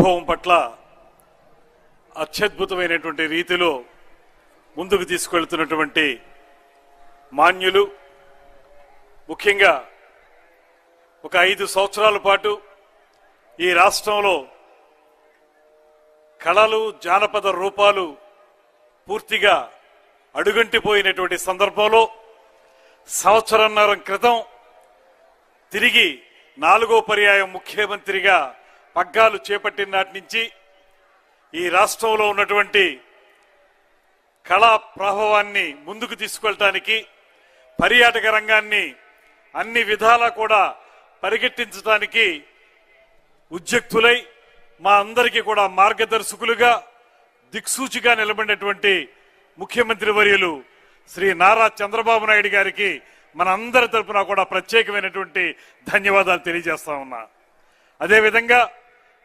వైభవం పట్ల అత్యద్భుతమైనటువంటి రీతిలో ముందుకు తీసుకెళ్తున్నటువంటి మాన్యులు, ముఖ్యంగా ఒక 5 సంవత్సరాల పాటు ఈ రాష్ట్రంలో కళలు, జానపద రూపాలు పూర్తిగా అడుగంటిపోయినటువంటి సందర్భంలో సంవత్సరన్నర క్రితం తిరిగి 4వ పర్యాయం ముఖ్యమంత్రిగా పగ్గాలు చేపట్టిన నాటి నుంచి ఈ రాష్ట్రంలో ఉన్నటువంటి కళా ప్రభావాన్ని ముందుకు తీసుకెళ్ళటానికి, పర్యాటక రంగాన్ని అన్ని విధాలా కూడా పరిగెట్టించడానికి ఉద్యుక్తులై మా అందరికీ కూడా మార్గదర్శకులుగా, దిక్సూచిగా నిలబడినటువంటి ముఖ్యమంత్రి వర్యులు శ్రీ నారా చంద్రబాబు నాయుడు గారికి మన అందరి తరపున కూడా ప్రత్యేకమైనటువంటి ధన్యవాదాలు తెలియజేస్తా ఉన్నా. అదేవిధంగా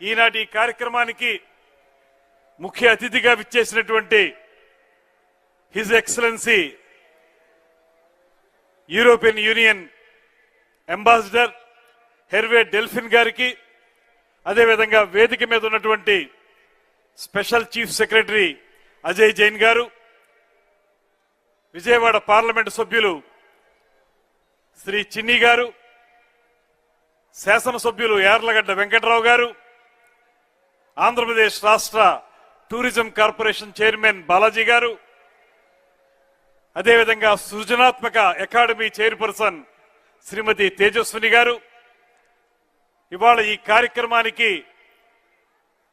ఈనాటి ఈ కార్యక్రమానికి ముఖ్య అతిథిగా విచ్చేసినటువంటి his excellency European union ambassador Herve Delphin గారికి, అదేవిధంగా వేదిక మీద ఉన్నటువంటి special chief secretary Ajay Jain గారు, విజయవాడ పార్లమెంటు సభ్యులు శ్రీ చిన్ని గారు, శాసనసభ్యులు యార్లగడ్డ వెంకటరావు గారు, ఆంధ్రప్రదేశ్ రాష్ట్ర టూరిజం కార్పొరేషన్ చైర్మన్ బాలాజీ గారు, అదేవిధంగా సృజనాత్మక అకాడమీ చైర్పర్సన్ శ్రీమతి తేజస్విని గారు, ఇవాళ ఈ కార్యక్రమానికి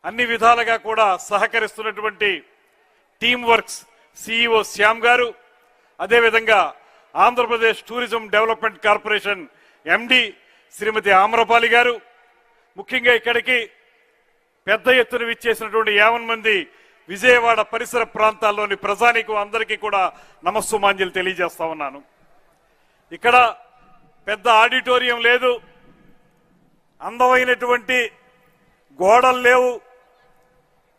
అన్ని విధాలుగా కూడా సహకరిస్తున్నటువంటి టీమ్ వర్క్స్ సిఇఓ శ్యామ్ గారు, అదేవిధంగా Andhra Pradesh tourism development corporation MD Shrimati Amrapali గారు, ముఖ్యంగా ఇక్కడికి పెద్ద ఎత్తున విచ్చేసినటువంటి 50 మంది విజయవాడ పరిసర ప్రాంతాల్లోని ప్రజానీకు అందరికీ కూడా నమస్సుమాంజలి తెలియజేస్తా ఉన్నాను. ఇక్కడ పెద్ద ఆడిటోరియం లేదు, అందమైనటువంటి గోడలు లేవు.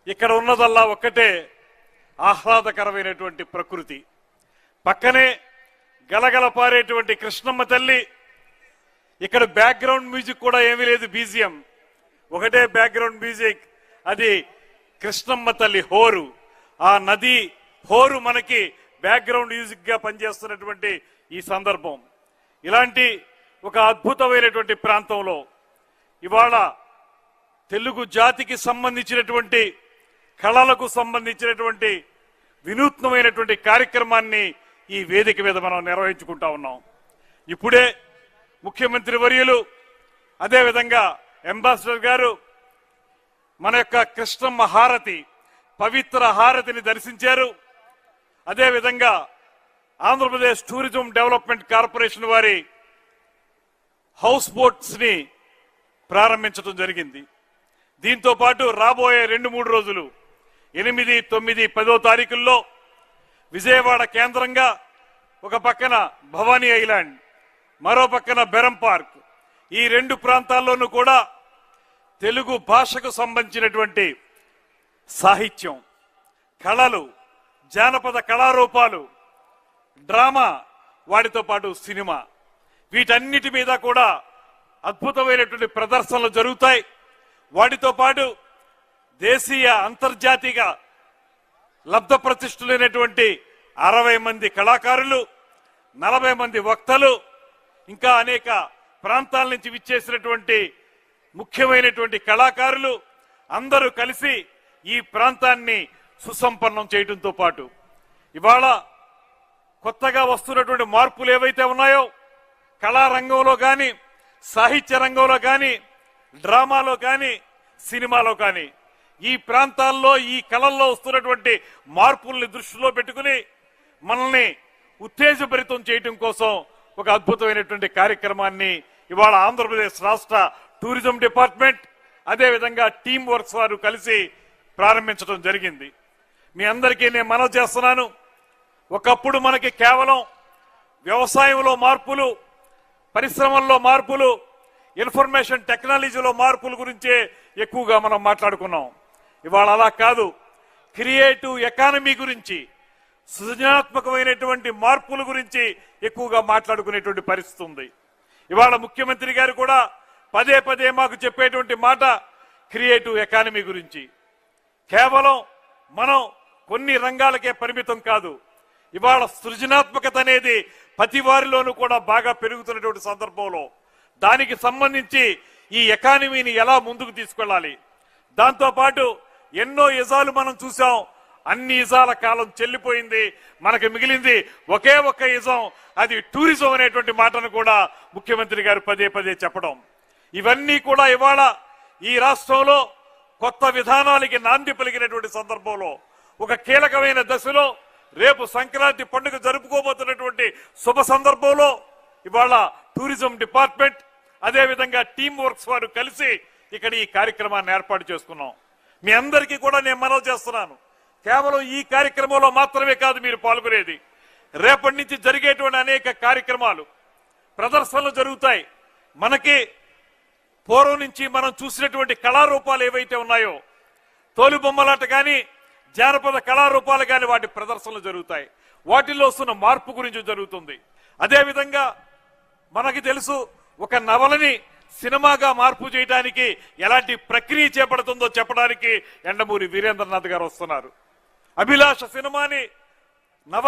ఇక్కడ ఉన్నదల్లా ఒక్కటే ఆహ్లాదకరమైనటువంటి ప్రకృతి. పక్కనే గలగల పారేటువంటి కృష్ణమ్మ తల్లి. ఇక్కడ బ్యాక్గ్రౌండ్ మ్యూజిక్ కూడా ఏమీ లేదు, బీజిఎం ఒకటే బ్యాక్గ్రౌండ్ మ్యూజిక్, అది కృష్ణమ్మ తల్లి హోరు. ఆ నది హోరు మనకి బ్యాక్గ్రౌండ్ మ్యూజిక్ గా పనిచేస్తున్నటువంటి ఈ సందర్భం. ఇలాంటి ఒక అద్భుతమైనటువంటి ప్రాంతంలో ఇవాళ తెలుగు జాతికి సంబంధించినటువంటి కళలకు సంబంధించినటువంటి వినూత్నమైనటువంటి కార్యక్రమాన్ని ఈ వేదిక మీద మనం నిర్వహించుకుంటా ఉన్నాం. ఇప్పుడే ముఖ్యమంత్రి వర్యులు, అదేవిధంగా అంబాసిడర్ గారు మన యొక్క కృష్ణమ్మ హారతి, పవిత్ర హారతిని దర్శించారు. అదేవిధంగా ఆంధ్రప్రదేశ్ టూరిజం డెవలప్మెంట్ కార్పొరేషన్ వారి హౌస్ బోట్స్ ని ప్రారంభించడం జరిగింది. దీంతో పాటు రాబోయే 2-3 రోజులు 8, 9, 10వ తారీఖుల్లో విజయవాడ కేంద్రంగా ఒక పక్కన భవానీ ఐలాండ్, మరో పక్కన బెరం పార్క్, ఈ 2 ప్రాంతాల్లోనూ కూడా తెలుగు భాషకు సంబంధించినటువంటి సాహిత్యం, కళలు, జానపద కళారూపాలు, డ్రామా, వాటితో పాటు సినిమా, వీటన్నిటి మీద కూడా అద్భుతమైనటువంటి ప్రదర్శనలు జరుగుతాయి. వాటితో పాటు దేశీయ, అంతర్జాతీయ లబ్ధ ప్రతిష్ఠులైనటువంటి 60 మంది కళాకారులు, 40 మంది వక్తలు, ఇంకా అనేక ప్రాంతాల నుంచి విచ్చేసినటువంటి ముఖ్యమైనటువంటి కళాకారులు అందరూ కలిసి ఈ ప్రాంతాన్ని సుసంపన్నం చేయడంతో పాటు ఇవాళ కొత్తగా వస్తున్నటువంటి మార్పులు ఏవైతే ఉన్నాయో కళారంగంలో కానీ, సాహిత్య రంగంలో కానీ, డ్రామాలో కానీ, సినిమాలో కానీ, ఈ ప్రాంతాల్లో ఈ కళల్లో వస్తున్నటువంటి మార్పుల్ని దృష్టిలో పెట్టుకుని మనల్ని ఉత్తేజభరితం చేయడం కోసం ఒక అద్భుతమైనటువంటి కార్యక్రమాన్ని ఇవాళ ఆంధ్రప్రదేశ్ రాష్ట్ర టూరిజం డిపార్ట్మెంట్, అదేవిధంగా టీమ్ వర్క్స్ వారు కలిసి ప్రారంభించడం జరిగింది. మీ అందరికీ నేను మనవి చేస్తున్నాను, ఒకప్పుడు మనకి కేవలం వ్యవసాయంలో మార్పులు, పరిశ్రమల్లో మార్పులు, ఇన్ఫర్మేషన్ టెక్నాలజీలో మార్పుల గురించే ఎక్కువగా మనం మాట్లాడుకున్నాం. ఇవాళ అలా కాదు, క్రియేటివ్ ఎకానమీ గురించి, సృజనాత్మకమైనటువంటి మార్పుల గురించి ఎక్కువగా మాట్లాడుకునేటువంటి పరిస్థితి ఉంది. ఇవాళ ముఖ్యమంత్రి గారు కూడా పదే పదే మాకు చెప్పేటువంటి మాట, క్రియేటివ్ ఎకానమీ గురించి. కేవలం మనం కొన్ని రంగాలకే పరిమితం కాదు, ఇవాళ సృజనాత్మకత అనేది ప్రతి వారిలోనూ కూడా బాగా పెరుగుతున్నటువంటి సందర్భంలో దానికి సంబంధించి ఈ ఎకానమీని ఎలా ముందుకు తీసుకెళ్ళాలి. దాంతోపాటు ఎన్నో ఇజాలు మనం చూసాం, అన్ని ఇజాల కాలం చెల్లిపోయింది, మనకు మిగిలింది ఒకే ఒక్క ఇజం, అది టూరిజం అనేటువంటి మాటను కూడా ముఖ్యమంత్రి గారు పదే పదే చెప్పడం. ఇవన్నీ కూడా ఇవాళ ఈ రాష్ట్రంలో కొత్త విధానాలకి నాంది పలికినటువంటి సందర్భంలో ఒక కీలకమైన దశలో రేపు సంక్రాంతి పండుగ జరుపుకోబోతున్నటువంటి శుభ సందర్భంలో ఇవాళ టూరిజం డిపార్ట్మెంట్ అదేవిధంగా టీమ్ వర్క్స్ వారు కలిసి ఇక్కడ ఈ కార్యక్రమాన్ని ఏర్పాటు చేసుకున్నాం. మీ అందరికీ కూడా నేను మనవి చేస్తున్నాను, కేవలం ఈ కార్యక్రమంలో మాత్రమే కాదు మీరు పాల్గొనేది, రేపటి నుంచి జరిగేటువంటి అనేక కార్యక్రమాలు ప్రదర్శనలు జరుగుతాయి. మనకి పూర్వం నుంచి మనం చూసినటువంటి కళారూపాలు ఏవైతే ఉన్నాయో, తోలుబొమ్మలాట కానీ జానపద కళారూపాలు కానీ వాటి ప్రదర్శనలు జరుగుతాయి. వాటిల్లో వస్తున్న మార్పు గురించి జరుగుతుంది. అదేవిధంగా మనకి తెలుసు, ఒక నవలని సినిమాగా మార్పు చేయడానికి ఎలాంటి ప్రక్రియ చేపడుతుందో చెప్పడానికి ఎండమూరి వీరేంద్రనాథ్ గారు వస్తున్నారు. అభిలాష సినిమాని నవల